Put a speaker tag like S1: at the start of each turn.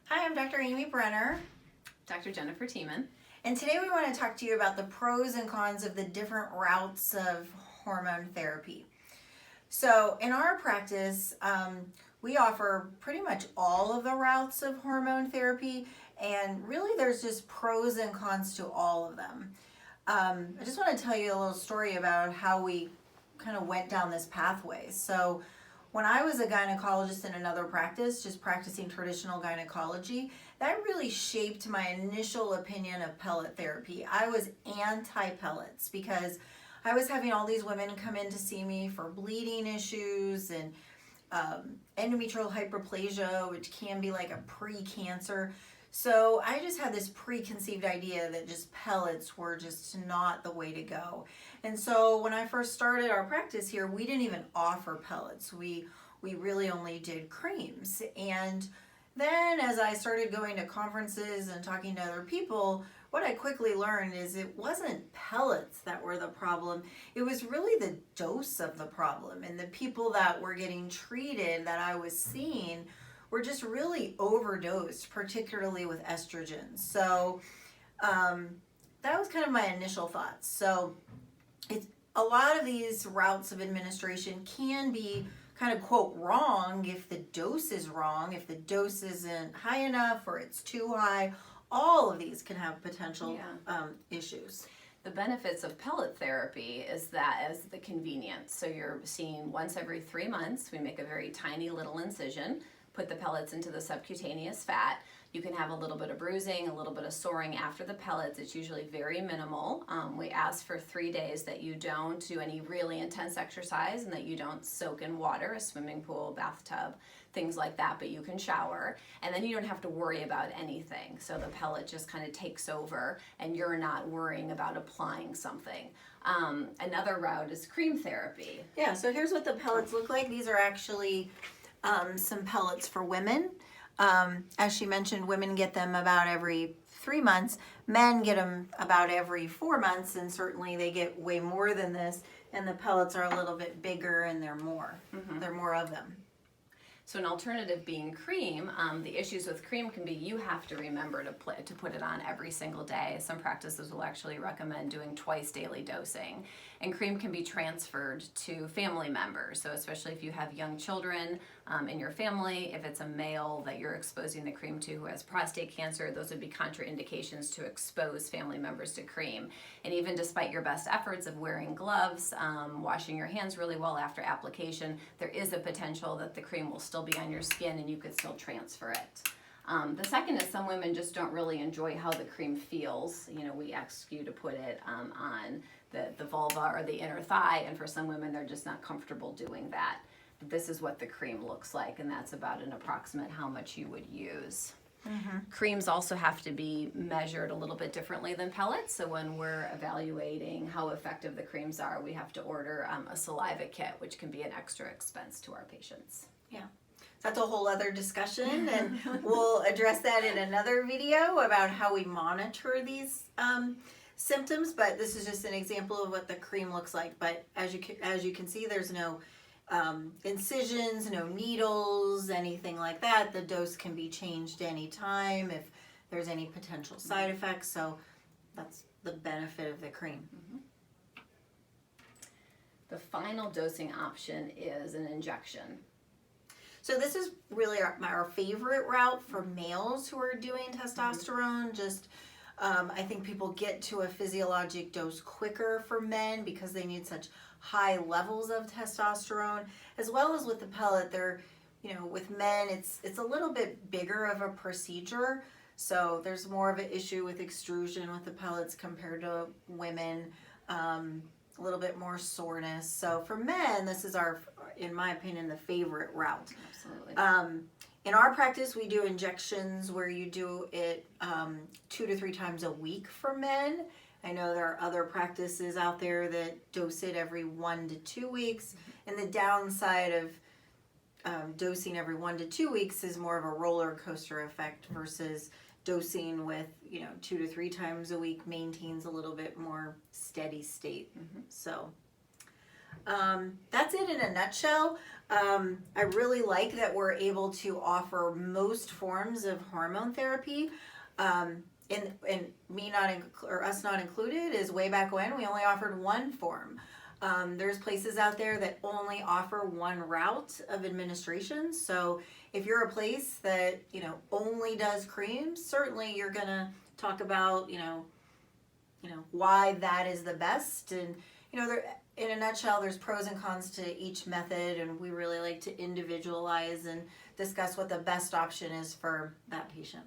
S1: Hi, I'm Dr. Amy Brenner.
S2: Dr. Jennifer Thieman.
S1: And today we want to talk to you about the pros and cons of the different routes of hormone therapy. So in our practice, we offer pretty much all of the routes of hormone therapy, and really there's just pros and cons to all of them. I just want to tell you a little story about how we kind of went down this pathway. So when I was a gynecologist in another practice, just practicing traditional gynecology, that really shaped my initial opinion of pellet therapy. I was anti-pellets because I was having all these women come in to see me for bleeding issues and endometrial hyperplasia, which can be like a pre-cancer. So I just had this preconceived idea that just pellets were just not the way to go. And so when I first started our practice here, we didn't even offer pellets. We really only did creams. And then as I started going to conferences and talking to other people, what I quickly learned is it wasn't pellets that were the problem. It was really the dose of the problem. And the people that were getting treated that I was seeing were just really overdosed, particularly with estrogen. So that was kind of my initial thoughts. So a lot of these routes of administration can be kind of, quote, wrong if the dose is wrong, if the dose isn't high enough or it's too high. All of these can have potential issues.
S2: The benefits of pellet therapy is that as the convenience. So you're seeing once every 3 months, we make a very tiny little incision, put the pellets into the subcutaneous fat. You can have a little bit of bruising, a little bit of soring after the pellets. It's usually very minimal. We ask for 3 days that you don't do any really intense exercise and that you don't soak in water, a swimming pool, bathtub, things like that, but you can shower. And then you don't have to worry about anything. So the pellet just kind of takes over and you're not worrying about applying something. Another route is cream therapy.
S1: Yeah, so here's what the pellets look like. These are actually some pellets for women. As she mentioned, women get them about every 3 months. Men get them about every 4 months, and certainly they get way more than this. And the pellets are a little bit bigger, and they're more. They're more of them.
S2: So an alternative being cream. The issues with cream can be you have to remember to put it on every single day. Some practices will actually recommend doing twice daily dosing. And cream can be transferred to family members. So especially if you have young children in your family, if it's a male that you're exposing the cream to who has prostate cancer, those would be contraindications to expose family members to cream. And even despite your best efforts of wearing gloves, washing your hands really well after application, there is a potential that the cream will still be on your skin and you could still transfer it. The second is some women just don't really enjoy how the cream feels. You know, we ask you to put it on the vulva or the inner thigh, and for some women they're just not comfortable doing that. But this is what the cream looks like, and that's about an approximate how much you would use. Creams also have to be measured a little bit differently than pellets. So when we're evaluating how effective the creams are, we have to order a saliva kit, which can be an extra expense to our patients.
S1: Yeah. That's a whole other discussion, and we'll address that in another video about how we monitor these symptoms. But this is just an example of what the cream looks like. But as you can see, there's no incisions, no needles, anything like that. The dose can be changed anytime if there's any potential side effects. So that's the benefit of the cream.
S2: The final dosing option is an injection.
S1: So this is really our favorite route for males who are doing testosterone. Just I think people get to a physiologic dose quicker for men because they need such high levels of testosterone, as well as with the pellet. They're, with men, it's a little bit bigger of a procedure. So there's more of an issue with extrusion with the pellets compared to women. A little bit more soreness. So for men, this is in my opinion, the favorite route.
S2: Absolutely.
S1: In our practice, we do injections where you do it 2 to 3 times a week for men. I know there are other practices out there that dose it every 1 to 2 weeks. And the downside of dosing every 1 to 2 weeks is more of a roller coaster effect versus dosing with 2 to 3 times a week maintains a little bit more steady state. So that's it in a nutshell. I really like that we're able to offer most forms of hormone therapy. And me not or us not included is way back when we only offered one form. There's places out there that only offer one route of administration. So if you're a place that only does creams, certainly you're gonna talk about why that is the best. And there, in a nutshell, there's pros and cons to each method, and we really like to individualize and discuss what the best option is for that patient.